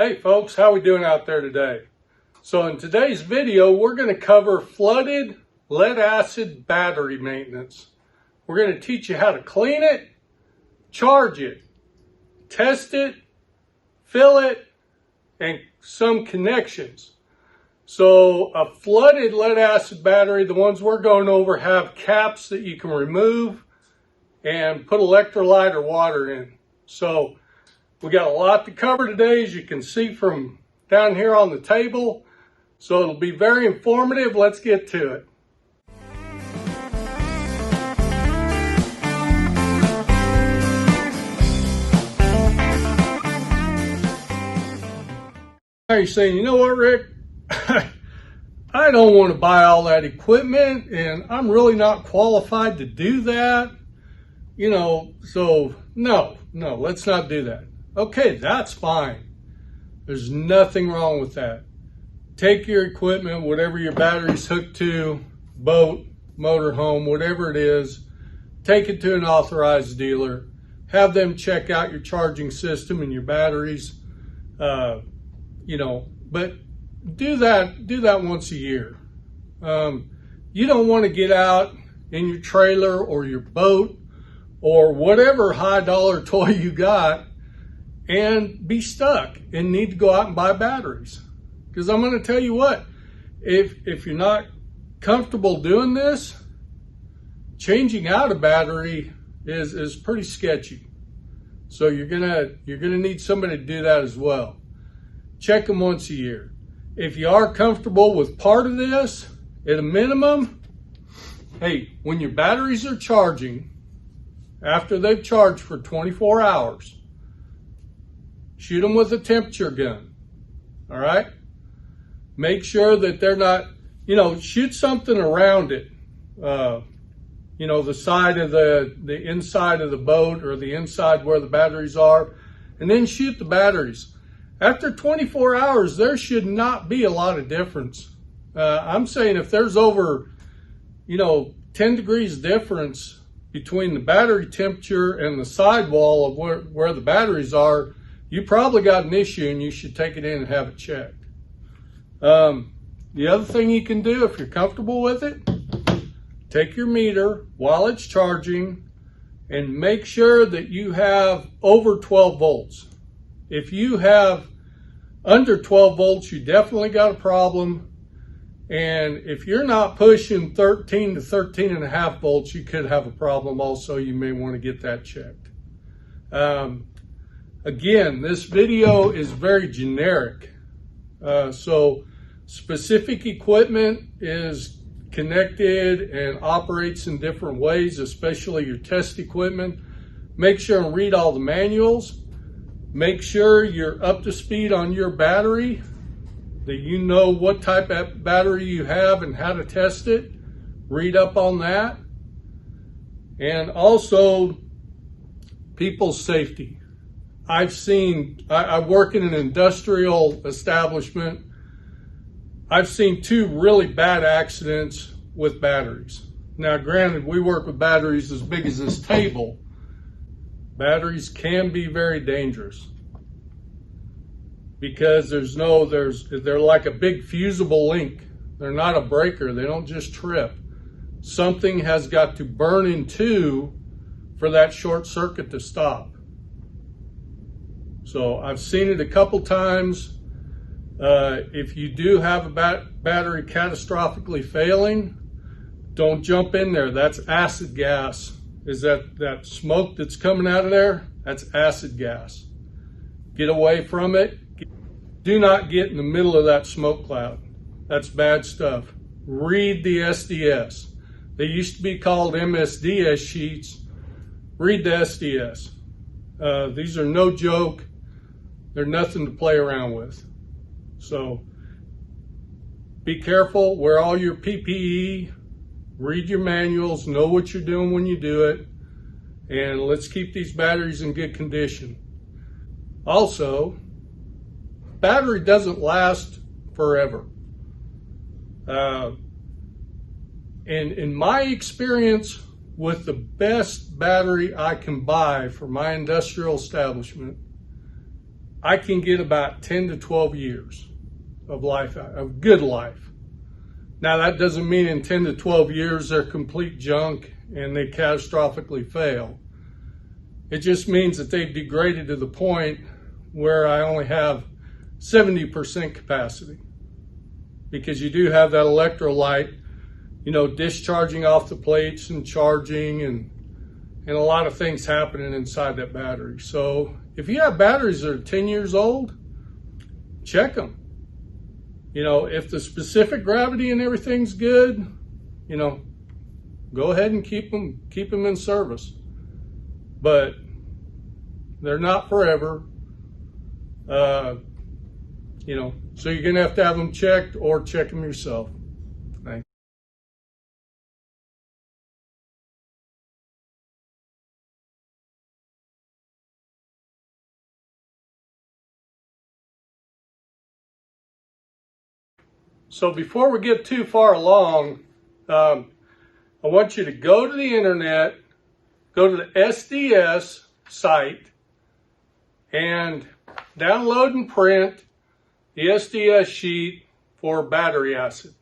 Hey folks, how we doing out there today? So in today's video, we're going to cover flooded lead acid battery maintenance. We're going to teach you how to clean it, charge it, test it, fill it, and some connections. So a flooded lead acid battery, the ones we're going over, have caps that you can remove and put electrolyte or water in. So we got a lot to cover today, as you can see from down here on the table. So it'll be very informative. Let's get to it. Now you're saying, you know what, Rick? I don't want to buy all that equipment, and I'm really not qualified to do that. So no, let's not do that. Okay, that's fine. There's nothing wrong with that. Take your equipment, whatever your battery's hooked to, boat, motorhome, whatever it is, take it to an authorized dealer. Have them check out your charging system and your batteries. But do that once a year. You don't want to get out in your trailer or your boat or whatever high dollar toy you got and be stuck and need to go out and buy batteries. Because I'm going to tell you what, if you're not comfortable doing this, changing out a battery is pretty sketchy. So you're gonna need somebody to do that as well. Check them once a year. If you are comfortable with part of this, at a minimum, hey, when your batteries are charging, after they've charged for 24 hours, shoot them with a temperature gun, all right? Make sure that they're not, shoot something around it, the side of the inside of the boat or the inside where the batteries are, and then shoot the batteries. After 24 hours, there should not be a lot of difference. I'm saying if there's over, 10 degrees difference between the battery temperature and the sidewall of where the batteries are, you probably got an issue and you should take it in and have it checked. The other thing you can do, if you're comfortable with it, take your meter while it's charging and make sure that you have over 12 volts. If you have under 12 volts, you definitely got a problem. And if you're not pushing 13 to 13 and a half volts, you could have a problem also. You may want to get that checked. Again, this video is very generic. So specific equipment is connected and operates in different ways, especially your test equipment. Make sure and read all the manuals. Make sure you're up to speed on your battery, that you know what type of battery you have and how to test it. Read up on that. And also, people's safety. I work in an industrial establishment. I've seen 2 really bad accidents with batteries. Now, granted, we work with batteries as big as this table. Batteries can be very dangerous because they're like a big fusible link. They're not a breaker. They don't just trip. Something has got to burn in 2 for that short circuit to stop. So I've seen it a couple times. If you do have a battery catastrophically failing, don't jump in there. That's acid gas. Is that smoke that's coming out of there? That's acid gas. Get away from it. Do not get in the middle of that smoke cloud. That's bad stuff. Read the SDS. They used to be called MSDS sheets. Read the SDS. These are no joke. They're nothing to play around with. So be careful, wear all your PPE, read your manuals, know what you're doing when you do it, and let's keep these batteries in good condition. Also, battery doesn't last forever. And in my experience, with the best battery I can buy for my industrial establishment, I can get about 10 to 12 years of life, of good life. Now, that doesn't mean in 10 to 12 years they're complete junk and they catastrophically fail. It just means that they've degraded to the point where I only have 70% capacity, because you do have that electrolyte, discharging off the plates and charging and a lot of things happening inside that battery. So if you have batteries that are 10 years old, check them. If the specific gravity and everything's good, go ahead and keep them in service. But they're not forever. So you're going to have them checked or check them yourself. Thanks. So before we get too far along, I want you to go to the internet, go to the SDS site, and download and print the SDS sheet for battery acid.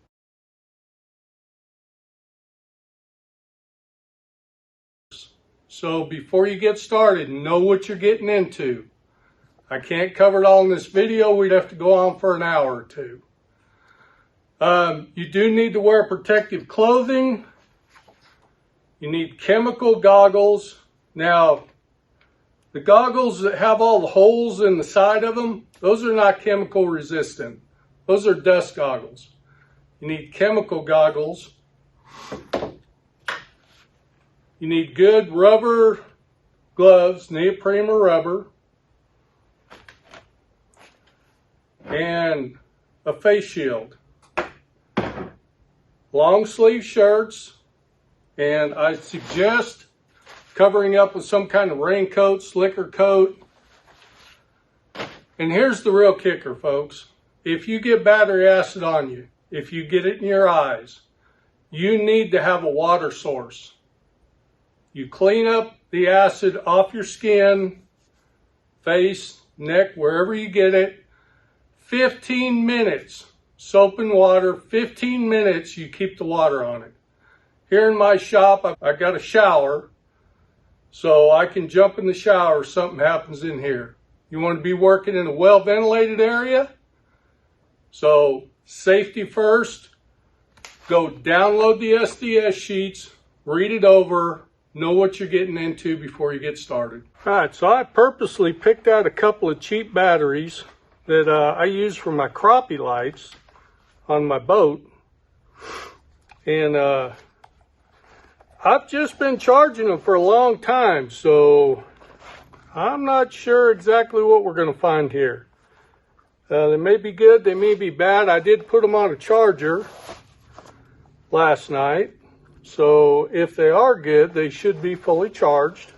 So before you get started, know what you're getting into. I can't cover it all in this video. We'd have to go on for an hour or two. You do need to wear protective clothing. You need chemical goggles. Now, the goggles that have all the holes in the side of them, those are not chemical resistant. Those are dust goggles. You need chemical goggles. You need good rubber gloves, neoprene or rubber, and a face shield. Long sleeve shirts, and I suggest covering up with some kind of raincoat, slicker coat. And here's the real kicker, folks. If you get battery acid on you, if you get it in your eyes, you need to have a water source. You clean up the acid off your skin, face, neck, wherever you get it. 15 minutes, soap and water, 15 minutes, you keep the water on it. Here in my shop, I got a shower, so I can jump in the shower if something happens in here. You want to be working in a well-ventilated area? So, safety first. Go download the SDS sheets, read it over, know what you're getting into before you get started. Alright, so I purposely picked out a couple of cheap batteries that I use for my crappie lights on my boat. And I've just been charging them for a long time, so I'm not sure exactly what we're going to find here. They may be good, they may be bad. I did put them on a charger last night, so if they are good, they should be fully charged.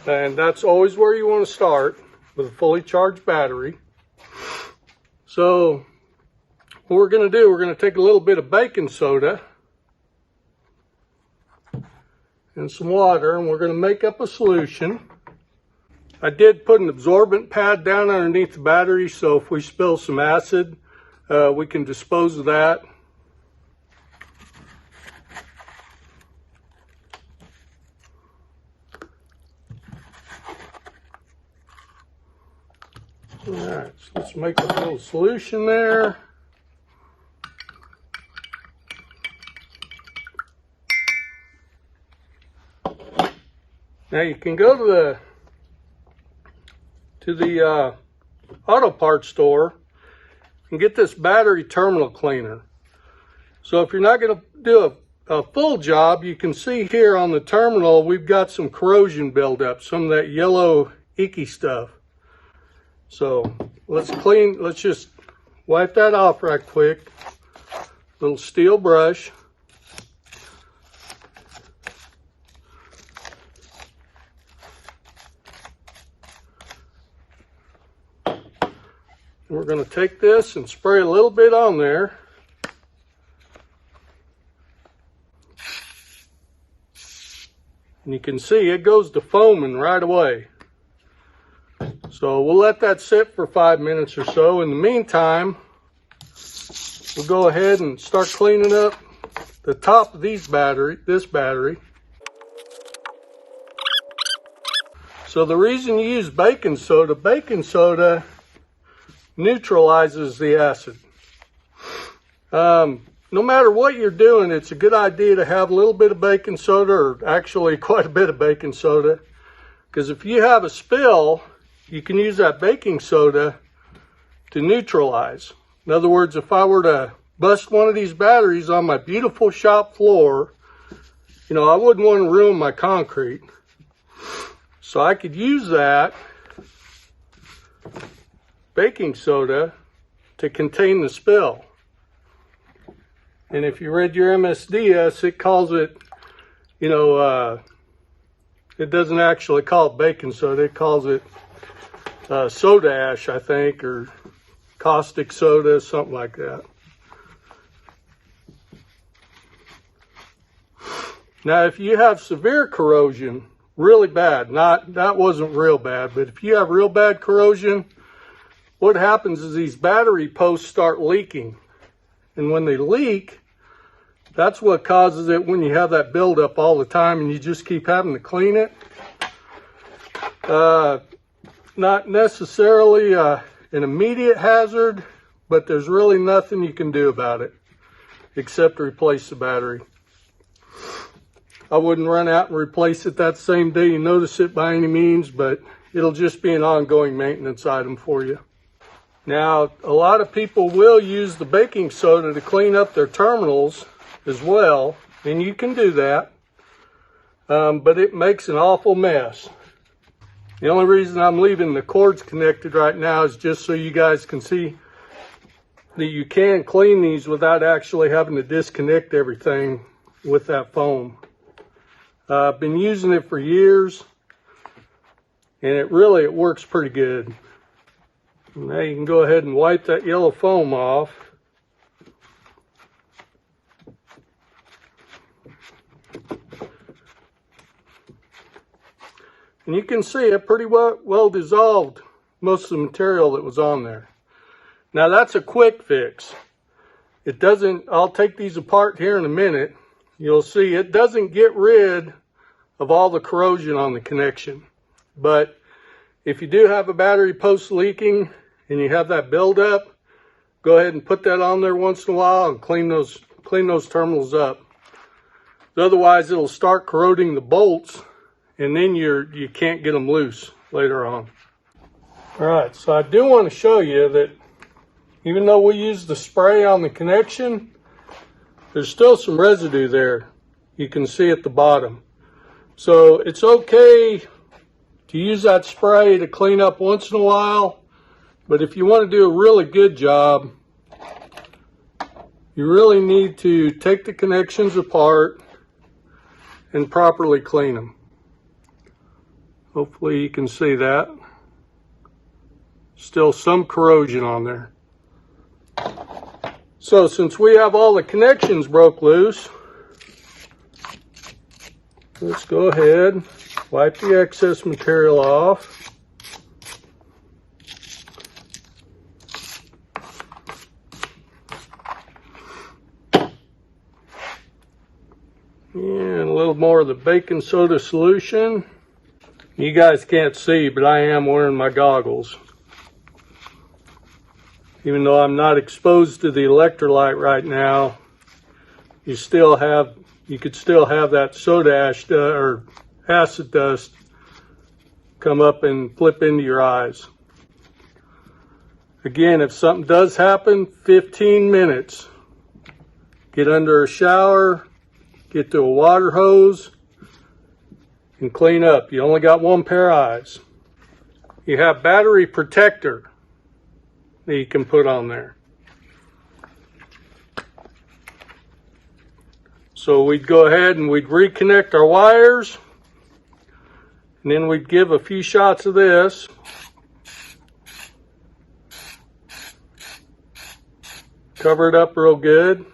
And that's always where you want to start, with a fully charged battery. So what we're going to do, we're going to take a little bit of baking soda and some water, and we're going to make up a solution. I did put an absorbent pad down underneath the battery, so if we spill some acid, we can dispose of that. Alright, so let's make a little solution there. Now you can go to the auto parts store and get this battery terminal cleaner. So if you're not going to do a full job, you can see here on the terminal we've got some corrosion buildup, some of that yellow icky stuff. So let's just wipe that off right quick. Little steel brush. We're going to take this and spray a little bit on there. And you can see it goes to foaming right away. So we'll let that sit for 5 minutes or so. In the meantime, we'll go ahead and start cleaning up the top of this battery. So the reason you use baking soda neutralizes the acid. No matter what you're doing, it's a good idea to have a little bit of baking soda, or actually quite a bit of baking soda, because if you have a spill, you can use that baking soda to neutralize. In other words, if I were to bust one of these batteries on my beautiful shop floor, I wouldn't want to ruin my concrete. So I could use that baking soda to contain the spill. And if you read your MSDS, it calls it, it doesn't actually call it baking soda. It calls it soda ash, I think, or caustic soda, something like that. Now, if you have severe corrosion, really bad, that wasn't real bad, but if you have real bad corrosion, what happens is these battery posts start leaking. And when they leak, that's what causes it when you have that buildup all the time and you just keep having to clean it. Not necessarily an immediate hazard, but there's really nothing you can do about it except replace the battery. I wouldn't run out and replace it that same day you notice it by any means, but it'll just be an ongoing maintenance item for you. Now, a lot of people will use the baking soda to clean up their terminals as well, and you can do that, but it makes an awful mess. The only reason I'm leaving the cords connected right now is just so you guys can see that you can clean these without actually having to disconnect everything with that foam. I've been using it for years, and it works pretty good. Now you can go ahead and wipe that yellow foam off. And you can see it pretty well dissolved most of the material that was on there. Now that's a quick fix. I'll take these apart here in a minute. You'll see it doesn't get rid of all the corrosion on the connection. But if you do have a battery post leaking and you have that buildup, go ahead and put that on there once in a while and clean those terminals up. Otherwise, it'll start corroding the bolts, and then you can't get them loose later on. All right, so I do want to show you that even though we use the spray on the connection, there's still some residue there. You can see at the bottom. So it's okay to use that spray to clean up once in a while, but if you want to do a really good job, you really need to take the connections apart and properly clean them. Hopefully you can see that. Still some corrosion on there. So since we have all the connections broke loose, let's go ahead, wipe the excess material off. And a little more of the baking soda solution. You guys can't see, but I am wearing my goggles. Even though I'm not exposed to the electrolyte right now, you could still have that soda ash or acid dust come up and flip into your eyes. Again, if something does happen, 15 minutes. Get under a shower, get to a water hose, and clean up. You only got one pair of eyes. You have battery protector that you can put on there. So we'd go ahead and we'd reconnect our wires, and then we'd give a few shots of this. Cover it up real good.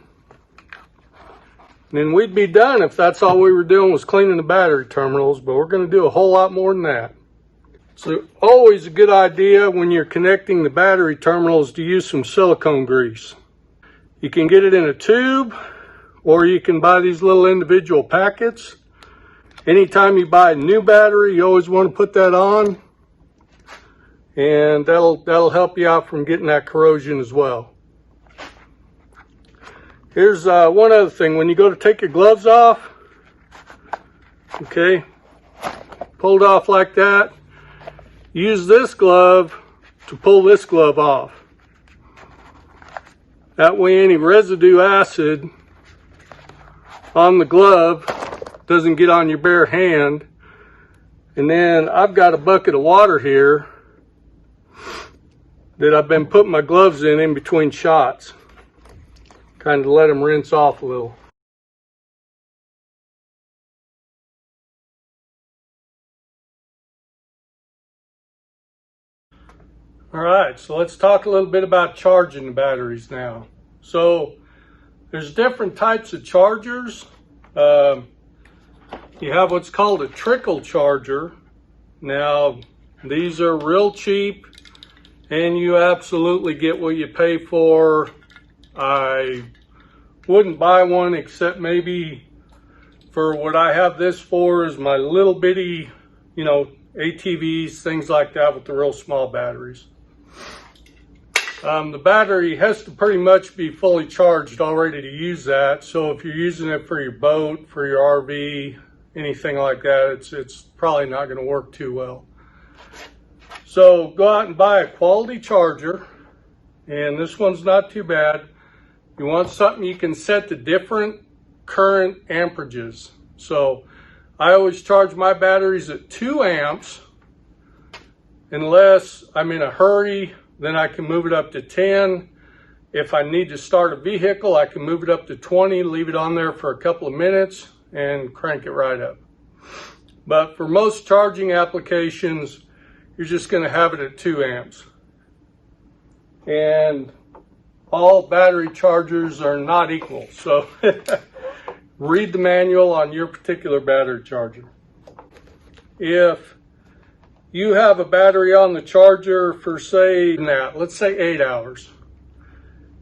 And then we'd be done if that's all we were doing was cleaning the battery terminals, but we're going to do a whole lot more than that. So always a good idea when you're connecting the battery terminals to use some silicone grease. You can get it in a tube, or you can buy these little individual packets. Anytime you buy a new battery, you always want to put that on, and that'll help you out from getting that corrosion as well. Here's one other thing. When you go to take your gloves off, okay, pulled off like that, use this glove to pull this glove off. That way any residue acid on the glove doesn't get on your bare hand. And then I've got a bucket of water here that I've been putting my gloves in between shots, kind of let them rinse off a little. All right, so let's talk a little bit about charging the batteries now. So there's different types of chargers. You have what's called a trickle charger. Now, these are real cheap, and you absolutely get what you pay for. I wouldn't buy one except maybe for what I have this for is my little bitty, ATVs, things like that with the real small batteries. The battery has to pretty much be fully charged already to use that. So if you're using it for your boat, for your RV, anything like that, it's probably not going to work too well. So go out and buy a quality charger, and this one's not too bad. You want something you can set to different current amperages. So I always charge my batteries at 2 amps. Unless I'm in a hurry, then I can move it up to 10. If I need to start a vehicle, I can move it up to 20, leave it on there for a couple of minutes, and crank it right up. But for most charging applications, you're just going to have it at 2 amps. And all battery chargers are not equal. So read the manual on your particular battery charger. If you have a battery on the charger for let's say 8 hours,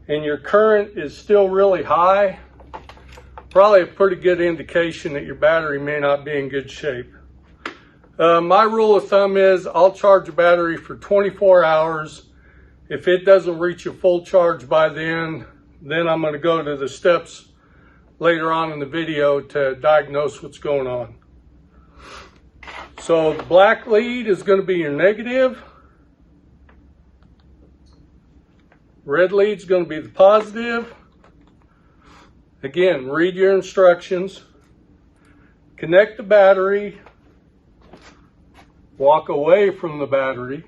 and your current is still really high, probably a pretty good indication that your battery may not be in good shape. My rule of thumb is I'll charge a battery for 24 hours. If it doesn't reach a full charge by then I'm going to go to the steps later on in the video to diagnose what's going on. So the black lead is going to be your negative. Red lead is going to be the positive. Again, read your instructions. Connect the battery. Walk away from the battery.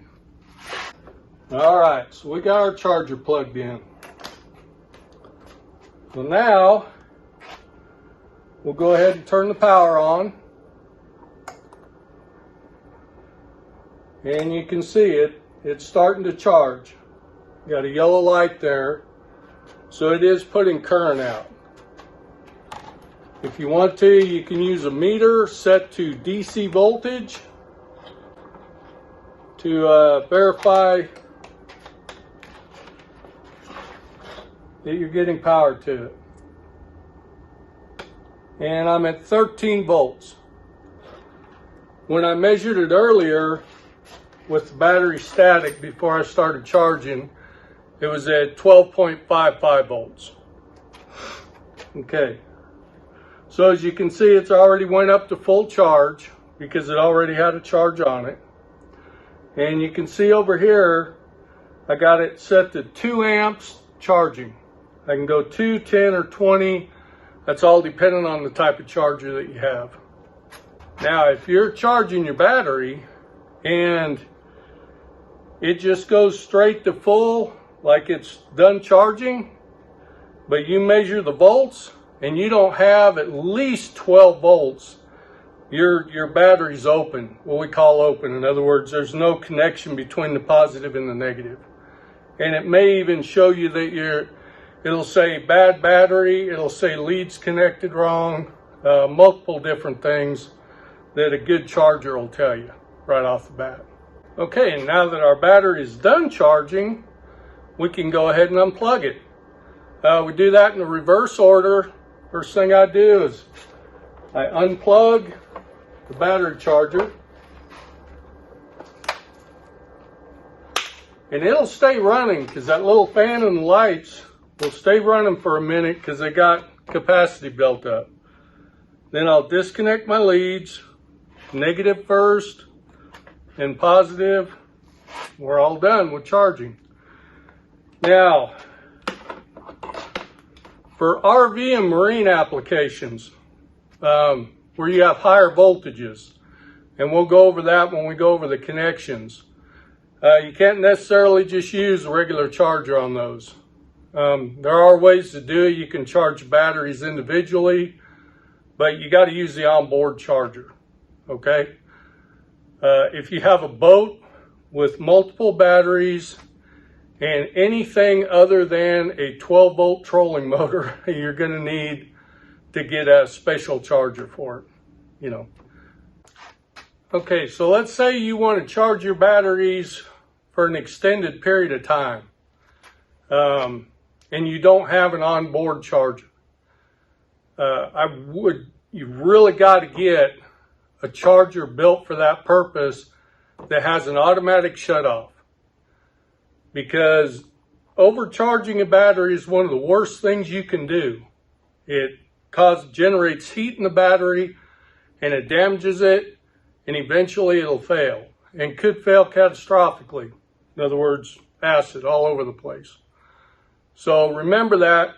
All right, so we got our charger plugged in. So now we'll go ahead and turn the power on. And you can see it's starting to charge. Got a yellow light there. So it is putting current out. If you want to, you can use a meter set to DC voltage to verify that you're getting power to it. And I'm at 13 volts. When I measured it earlier with the battery static before I started charging, it was at 12.55 volts. Okay. So as you can see, it's already went up to full charge because it already had a charge on it. And you can see over here, I got it set to 2 amps charging. I can go 2, 10, or 20. That's all dependent on the type of charger that you have. Now, if you're charging your battery and it just goes straight to full, like it's done charging, but you measure the volts and you don't have at least 12 volts, your battery's open, what we call open. In other words, there's no connection between the positive and the negative. And it may even show you that it'll say bad battery, it'll say leads connected wrong, multiple different things that a good charger will tell you right off the bat. Okay, and now that our battery is done charging, we can go ahead and unplug it. We do that in the reverse order. First thing I do is I unplug the battery charger, and it'll stay running because that little fan and the lights will stay running for a minute because they got capacity built up. Then I'll disconnect my leads, negative first and positive. We're all done with charging. Now, for RV and marine applications, where you have higher voltages, and we'll go over that when we go over the connections, you can't necessarily just use a regular charger on those. There are ways to do it. You can charge batteries individually, but you got to use the onboard charger, okay? If you have a boat with multiple batteries and anything other than a 12-volt trolling motor, you're going to need to get a special charger for it, you know. Okay, so let's say you want to charge your batteries for an extended period of time, and you don't have an onboard charger. You really got to get a charger built for that purpose that has an automatic shutoff, because overcharging a battery is one of the worst things you can do. It generates heat in the battery, and it damages it, and eventually it'll fail, and could fail catastrophically. In other words, acid all over the place. So remember that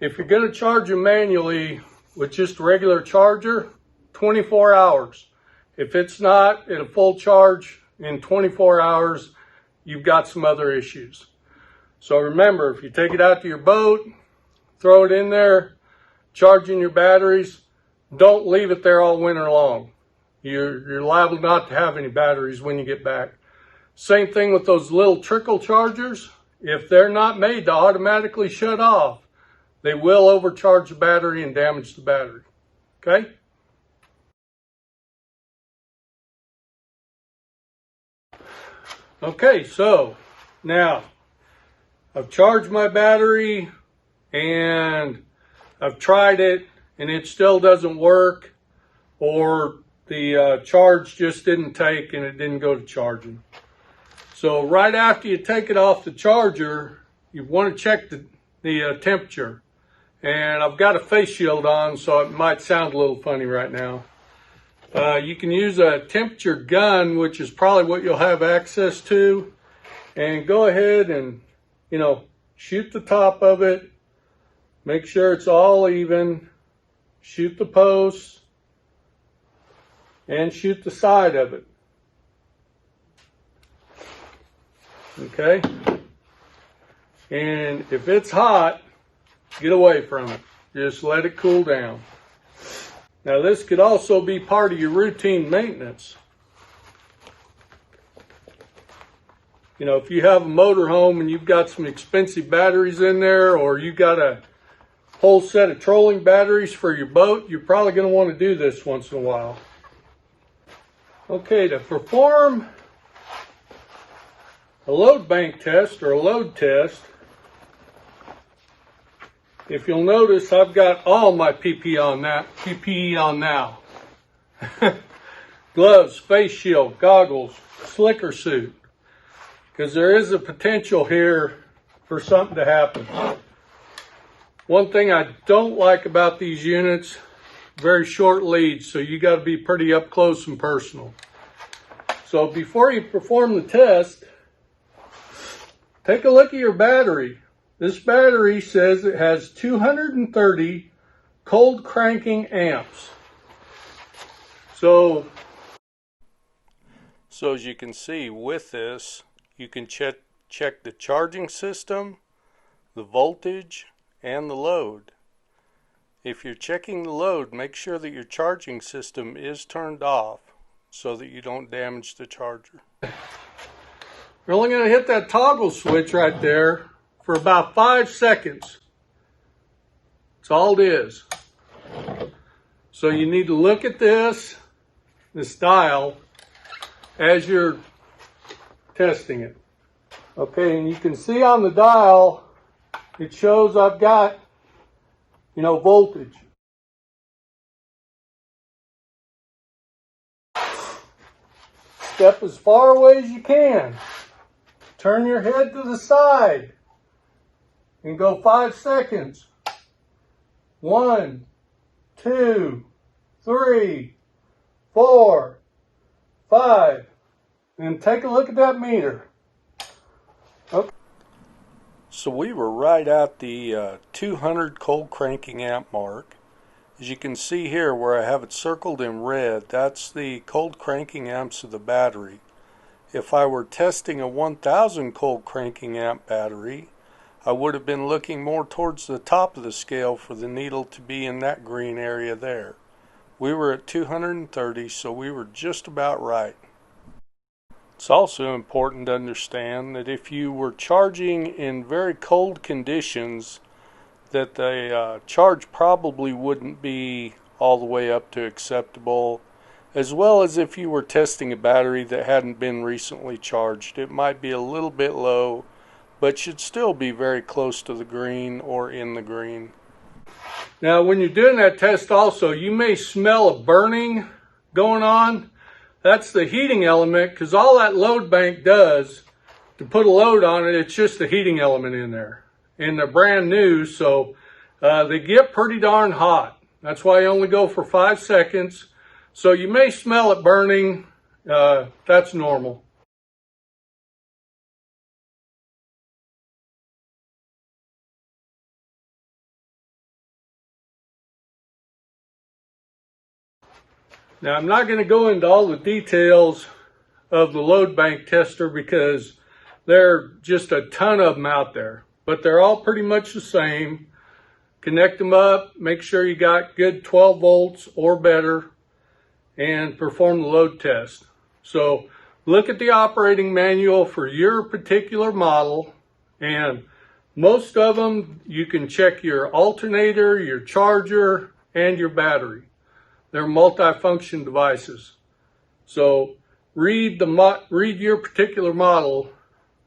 if you're going to charge them manually with just a regular charger, 24 hours. If it's not at a full charge in 24 hours, you've got some other issues. So remember, if you take it out to your boat, throw it in there, charging your batteries, don't leave it there all winter long. You're liable not to have any batteries when you get back. Same thing with those little trickle chargers. If they're not made to automatically shut off, they will overcharge the battery and damage the battery. Okay? Okay, so now I've charged my battery and I've tried it and it still doesn't work, or the charge just didn't take and it didn't go to charging. So right after you take it off the charger, you want to check the temperature. And I've got a face shield on, so it might sound a little funny right now. You can use a temperature gun, which is probably what you'll have access to, and go ahead and, shoot the top of it. Make sure it's all even. Shoot the posts and shoot the side of it. Okay? And if it's hot, get away from it. Just let it cool down. Now this could also be part of your routine maintenance. If you have a motorhome and you've got some expensive batteries in there, or you've got a whole set of trolling batteries for your boat, you're probably going to want to do this once in a while. Okay, to perform a load bank test or a load test, if you'll notice, I've got all my PPE on now. Gloves, face shield, goggles, slicker suit, because there is a potential here for something to happen. One thing I don't like about these units, very short leads, so you got to be pretty up close and personal. So before you perform the test, take a look at your battery. This battery says it has 230 cold cranking amps. So as you can see with this, you can check the charging system, the voltage, and the load. If you're checking the load, make sure that your charging system is turned off so that you don't damage the charger. We're only going to hit that toggle switch right there for about 5 seconds. That's all it is. So you need to look at this dial, as you're testing it. Okay, and you can see on the dial, it shows I've got, voltage. Step as far away as you can. Turn your head to the side and go 5 seconds. 1, 2, 3, 4, 5. And take a look at that meter. Okay. So we were right at the 200 cold cranking amp mark. As you can see here where I have it circled in red, that's the cold cranking amps of the battery. If I were testing a 1000 cold cranking amp battery, I would have been looking more towards the top of the scale for the needle to be in that green area there. We were at 230, so we were just about right. It's also important to understand that if you were charging in very cold conditions, that the charge probably wouldn't be all the way up to acceptable, as well as if you were testing a battery that hadn't been recently charged. It might be a little bit low, but should still be very close to the green or in the green. Now when you're doing that test also, you may smell a burning going on. That's the heating element, because all that load bank does to put a load on it, it's just the heating element in there. And they're brand new, so they get pretty darn hot. That's why I only go for 5 seconds. So you may smell it burning. That's normal. Now I'm not going to go into all the details of the load bank tester because there are just a ton of them out there. But they're all pretty much the same. Connect them up, make sure you got good 12 volts or better, and perform the load test. So look at the operating manual for your particular model, and most of them you can check your alternator, your charger, and your battery. They're multi-function devices. So read your particular model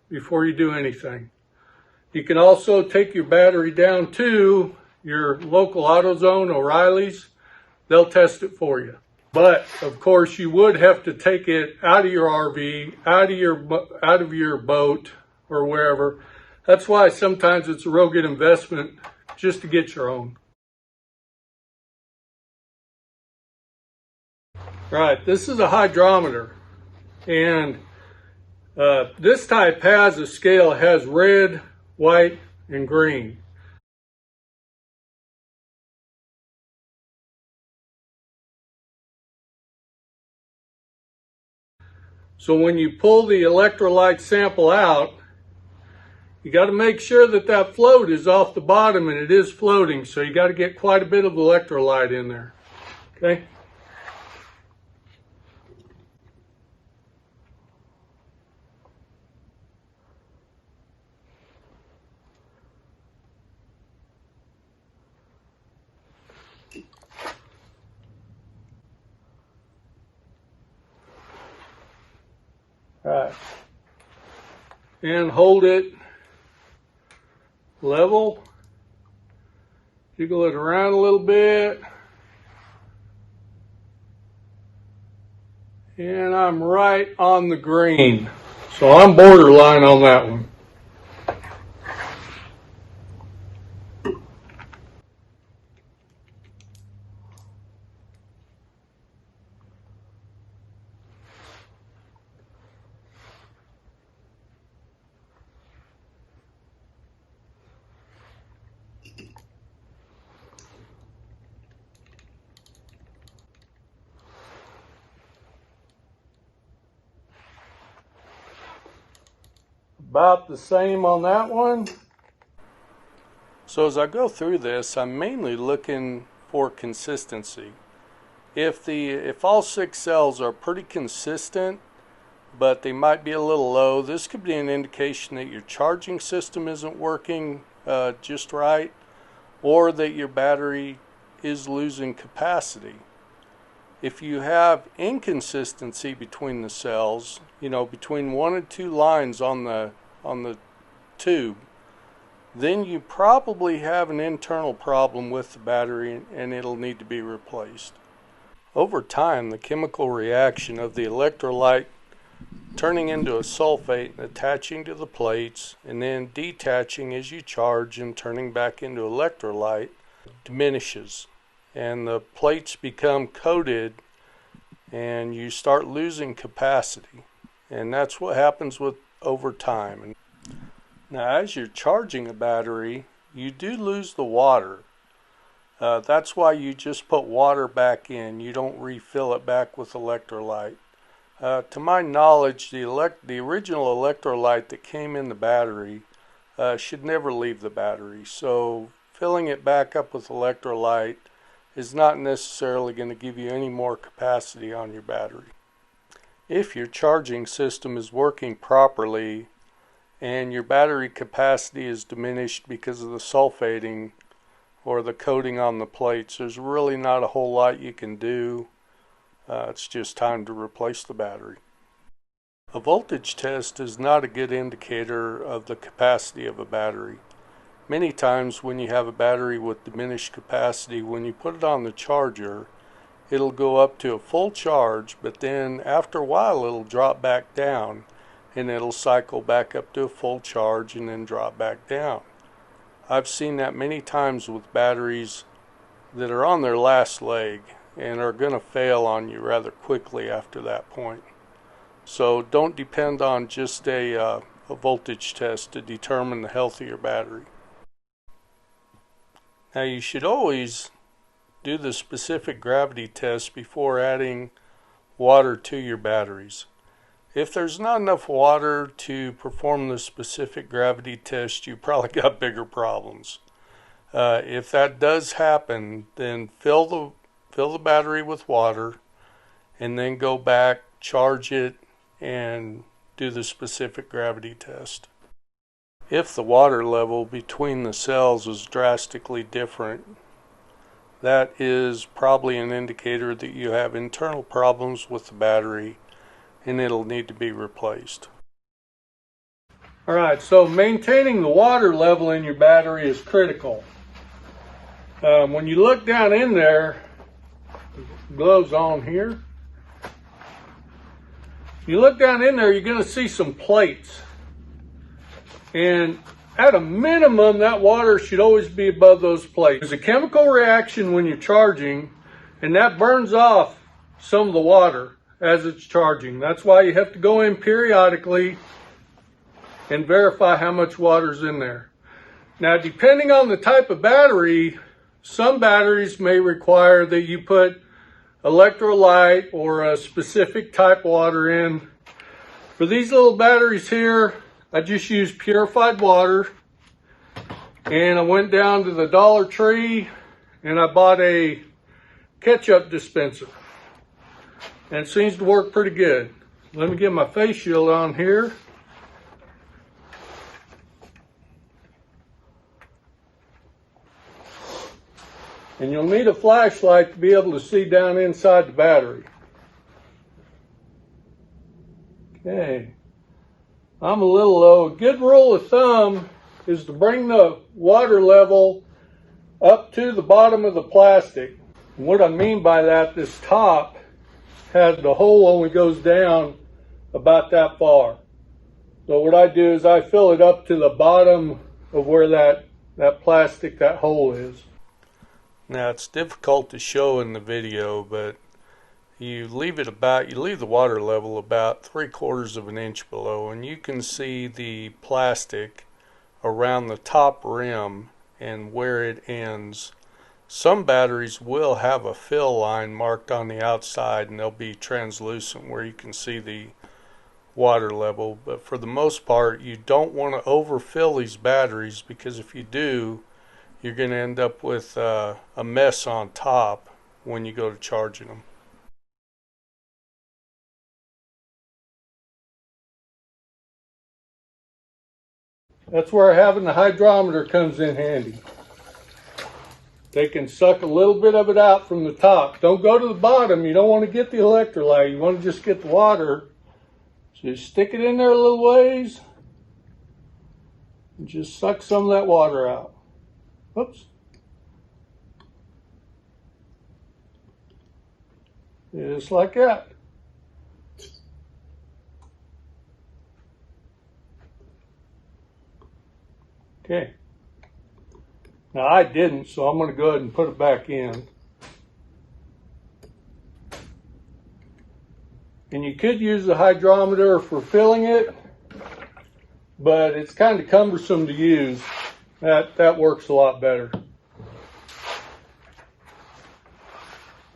before you do anything. You can also take your battery down to your local AutoZone, O'Reilly's. They'll test it for you. But of course, you would have to take it out of your RV, out of your boat, or wherever. That's why sometimes it's a real good investment just to get your own. Right, this is a hydrometer, and this type has a scale, has red, white, and green. So when you pull the electrolyte sample out, you got to make sure that that float is off the bottom, and it is floating, so you got to get quite a bit of electrolyte in there. Okay? Right. And hold it level. Jiggle it around a little bit. And I'm right on the green. So I'm borderline on that one. About the same on that one. So as I go through this, I'm mainly looking for consistency. If all 6 cells are pretty consistent, but they might be a little low, this could be an indication that your charging system isn't working just right, or that your battery is losing capacity. If you have inconsistency between the cells, between one and two lines on the tube, then you probably have an internal problem with the battery and it'll need to be replaced. Over time, the chemical reaction of the electrolyte turning into a sulfate and attaching to the plates and then detaching as you charge and turning back into electrolyte diminishes, and the plates become coated and you start losing capacity, and that's what happens with over time. Now, as you're charging a battery, you do lose the water. That's why you just put water back in. You don't refill it back with electrolyte. To my knowledge, the original electrolyte that came in the battery should never leave the battery. So filling it back up with electrolyte is not necessarily going to give you any more capacity on your battery. If your charging system is working properly and your battery capacity is diminished because of the sulfating or the coating on the plates, there's really not a whole lot you can do. It's just time to replace the battery. A voltage test is not a good indicator of the capacity of a battery. Many times when you have a battery with diminished capacity, when you put it on the charger, it'll go up to a full charge, but then after a while it'll drop back down and it'll cycle back up to a full charge and then drop back down. I've seen that many times with batteries that are on their last leg and are going to fail on you rather quickly after that point. So don't depend on just a voltage test to determine the health of your battery. Now, you should always do the specific gravity test before adding water to your batteries. If there's not enough water to perform the specific gravity test, you probably got bigger problems. If that does happen, then fill the battery with water and then go back, charge it, and do the specific gravity test. If the water level between the cells is drastically different, that is probably an indicator that you have internal problems with the battery and it'll need to be replaced. Alright, so maintaining the water level in your battery is critical. When you look down in there, gloves on here, you look down in there, you're going to see some plates. And at a minimum, that water should always be above those plates. There's a chemical reaction when you're charging, and that burns off some of the water as it's charging. That's why you have to go in periodically and verify how much water's in there. Now, depending on the type of battery, some batteries may require that you put electrolyte or a specific type water in. For these little batteries here, I just use purified water, and I went down to the Dollar Tree and I bought a ketchup dispenser, and it seems to work pretty good. Let me get my face shield on here. And you'll need a flashlight to be able to see down inside the battery. Okay. I'm a little low. A good rule of thumb is to bring the water level up to the bottom of the plastic. And what I mean by that, this top has the hole only goes down about that far. So what I do is I fill it up to the bottom of where that plastic, that hole is. Now, it's difficult to show in the video, but you leave the water level about 3/4 of an inch below, and you can see the plastic around the top rim and where it ends. Some batteries will have a fill line marked on the outside, and they'll be translucent where you can see the water level, but for the most part you don't want to overfill these batteries, because if you do, you're going to end up with a mess on top when you go to charging them. That's where having the hydrometer comes in handy. they can suck a little bit of it out from the top. Don't go to the bottom. You don't want to get the electrolyte. You want to just get the water. So you stick it in there a little ways and just suck some of that water out. Oops. Just like that. Okay. Now I didn't, so I'm going to go ahead and put it back in. And you could use the hydrometer for filling it, but it's kind of cumbersome to use. That works a lot better.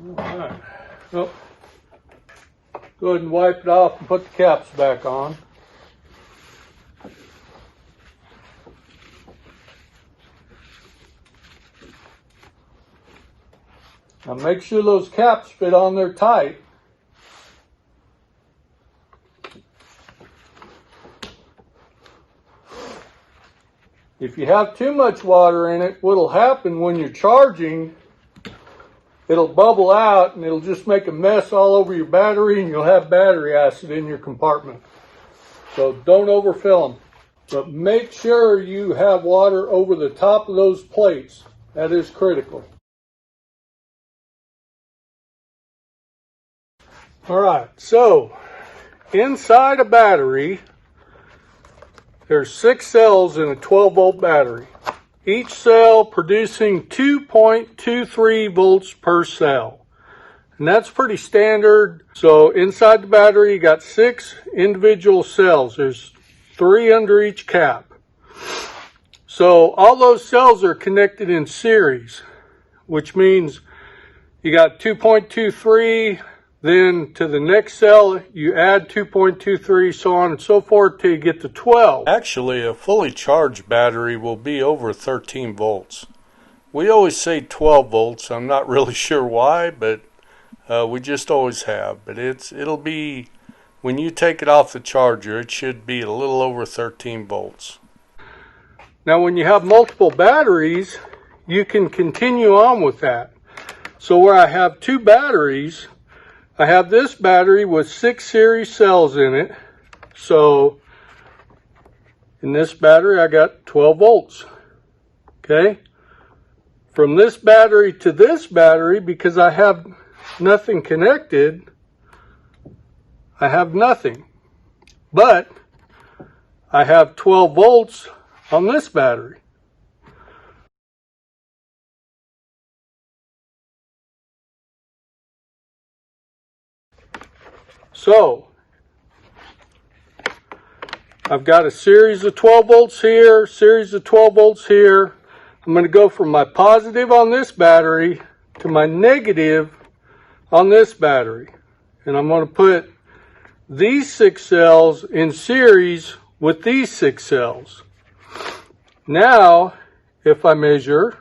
All right. Oh. Go ahead and wipe it off and put the caps back on. Now make sure those caps fit on there tight. If you have too much water in it, what'll happen when you're charging, it'll bubble out and it'll just make a mess all over your battery and you'll have battery acid in your compartment. So don't overfill them. But make sure you have water over the top of those plates. That is critical. All right, so inside a battery, there's 6 cells in a 12-volt battery. Each cell producing 2.23 volts per cell. And that's pretty standard. So inside the battery, you got 6 individual cells. There's 3 under each cap. So all those cells are connected in series, which means you got 2.23, then to the next cell, you add 2.23, so on and so forth till you get to 12. Actually, a fully charged battery will be over 13 volts. We always say 12 volts. I'm not really sure why, but we just always have. But it'll be, when you take it off the charger, it should be a little over 13 volts. Now, when you have multiple batteries, you can continue on with that. So where I have 2 batteries, I have this battery with 6 series cells in it. So in this battery, I got 12 volts. Okay. From this battery to this battery, because I have nothing connected, I have nothing. But I have 12 volts on this battery. So, I've got a series of 12 volts here, series of 12 volts here. I'm going to go from my positive on this battery to my negative on this battery. And I'm going to put these 6 cells in series with these 6 cells. Now, if I measure,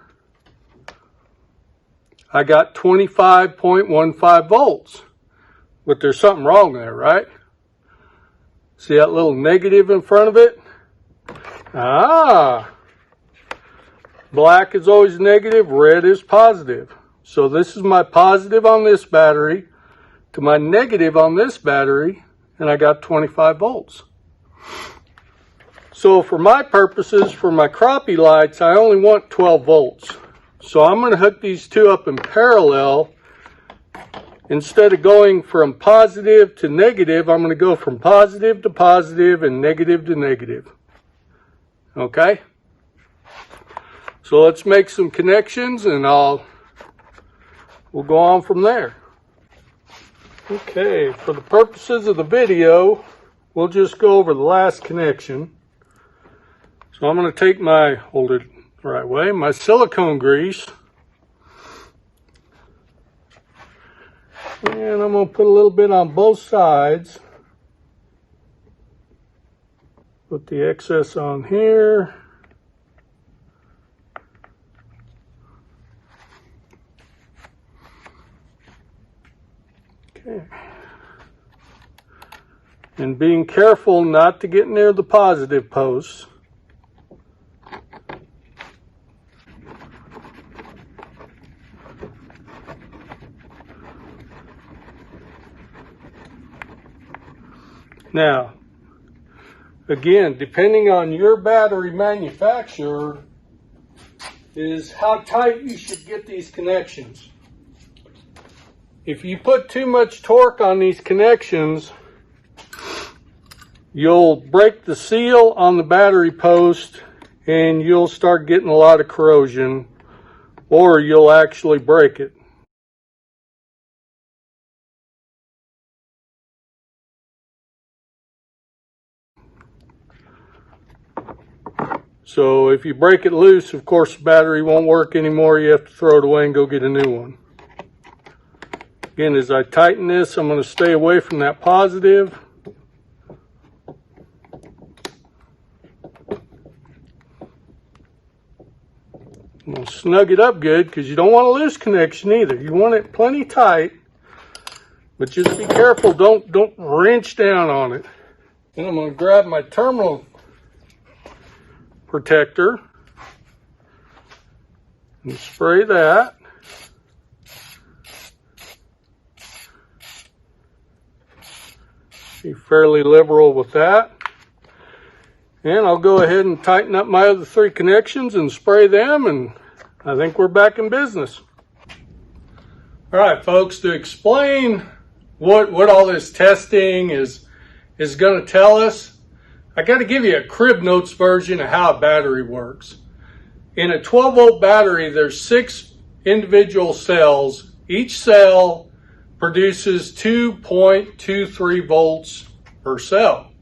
I got 25.15 volts. But there's something wrong there, right? See that little negative in front of it? Black is always negative, red is positive. So this is my positive on this battery to my negative on this battery, and I got 25 volts. So for my purposes, for my crappie lights, I only want 12 volts. So I'm going to hook these 2 up in parallel. Instead of going from positive to negative, I'm going to go from positive to positive and negative to negative. Okay? So let's make some connections and we'll go on from there. Okay, for the purposes of the video, we'll just go over the last connection. So I'm going to take hold it the right way, my silicone grease. And I'm going to put a little bit on both sides. Put the excess on here. Okay. And being careful not to get near the positive posts. Now, again, depending on your battery manufacturer, is how tight you should get these connections. If you put too much torque on these connections, you'll break the seal on the battery post and you'll start getting a lot of corrosion, or you'll actually break it. So if you break it loose, of course the battery won't work anymore. You have to throw it away and go get a new one. Again, as I tighten this, I'm going to stay away from that positive. I'm going to snug it up good because you don't want a loose connection either. You want it plenty tight, but just be careful. Don't wrench down on it. Then I'm going to grab my terminal protector and spray that. Be fairly liberal with that. And I'll go ahead and tighten up my other three connections and spray them, and I think we're back in business. All right, folks, to explain what all this testing is going to tell us, I got to give you a crib notes version of how a battery works. In a 12-volt battery, there's 6 individual cells. Each cell produces 2.23 volts per cell.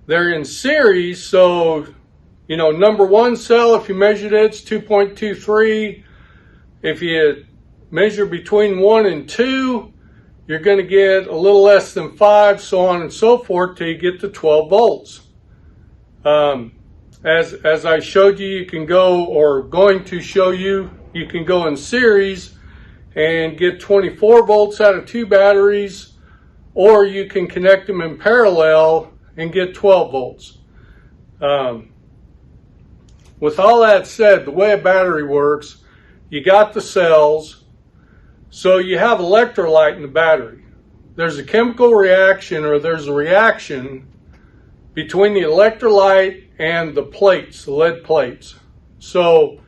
They're in series, so, number 1 cell, if you measured it, it's 2.23. If you measure between 1 and 2, you're going to get a little less than 5, so on and so forth, till you get to 12 volts. As I showed you, you can go, or going to show you, you can go in series and get 24 volts out of 2 batteries, or you can connect them in parallel and get 12 volts. With all that said, the way a battery works, you got the cells. So you have electrolyte in the battery. There's a chemical reaction, or there's a reaction between the electrolyte and the plates, the lead plates. So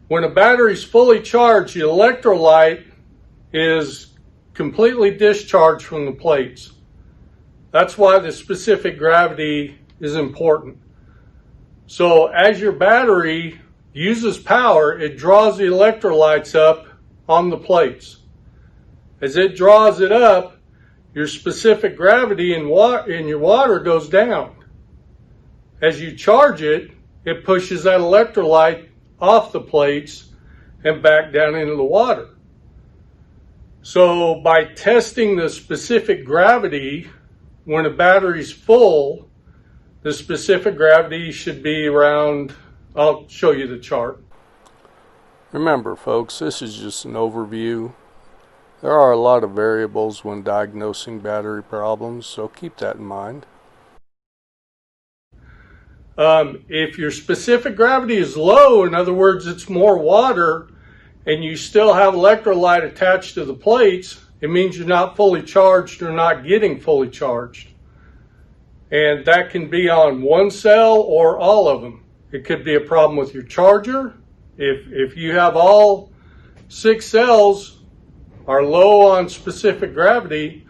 when a battery's fully charged, the electrolyte is completely discharged from the plates. That's why the specific gravity is important. So as your battery uses power, it draws the electrolytes up on the plates. As it draws it up, your specific gravity in your water goes down. As you charge it, it pushes that electrolyte off the plates and back down into the water. So by testing the specific gravity, when a battery's full, the specific gravity should be around, I'll show you the chart. Remember, folks, this is just an overview. There are a lot of variables when diagnosing battery problems, so keep that in mind. If your specific gravity is low, in other words, it's more water, and you still have electrolyte attached to the plates, it means you're not fully charged or not getting fully charged. And that can be on one cell or all of them. It could be a problem with your charger. If you have all 6 cells are low on specific gravity,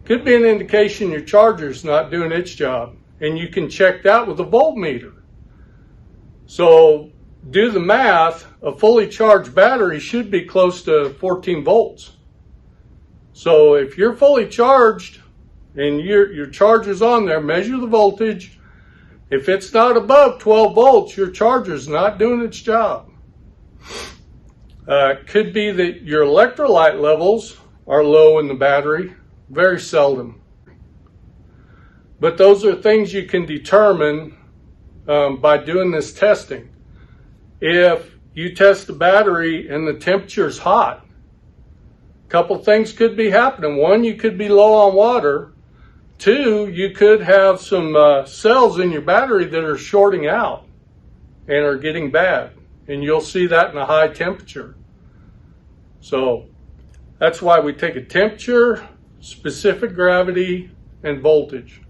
could be an indication your charger's not doing its job. And you can check that with a voltmeter. So do the math, a fully charged battery should be close to 14 volts. So if you're fully charged and your charger's on there, measure the voltage. If it's not above 12 volts, your charger's not doing its job. Could be that your electrolyte levels are low in the battery, very seldom. But those are things you can determine by doing this testing. If you test the battery and the temperature's hot, a couple things could be happening. 1, you could be low on water. 2, you could have some cells in your battery that are shorting out and are getting bad. And you'll see that in a high temperature. So that's why we take a temperature, specific gravity, and voltage.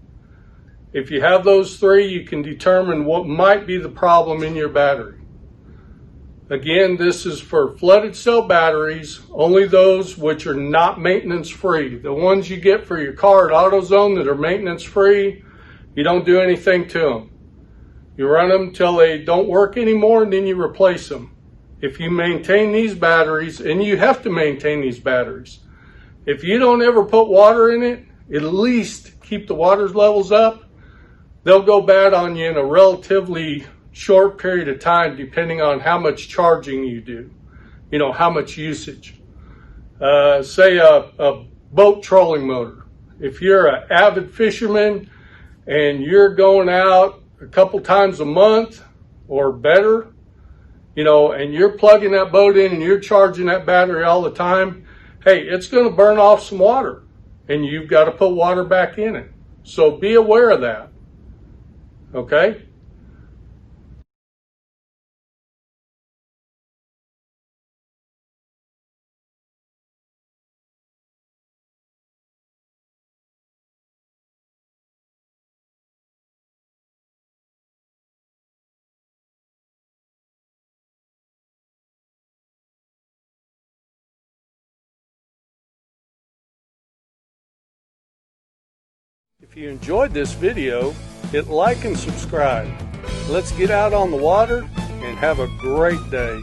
If you have those three, you can determine what might be the problem in your battery. Again, this is for flooded cell batteries, only those which are not maintenance free. The ones you get for your car at AutoZone that are maintenance free, you don't do anything to them. You run them till they don't work anymore, and then you replace them. If you maintain these batteries, and you have to maintain these batteries, if you don't ever put water in it, at least keep the water levels up, they'll go bad on you in a relatively short period of time, depending on how much charging you do, how much usage. Say a boat trolling motor. If you're an avid fisherman and you're going out a couple times a month or better, and you're plugging that boat in and you're charging that battery all the time, hey, it's going to burn off some water, and you've got to put water back in it. So be aware of that. Okay? If you enjoyed this video, hit like and subscribe. Let's get out on the water and have a great day.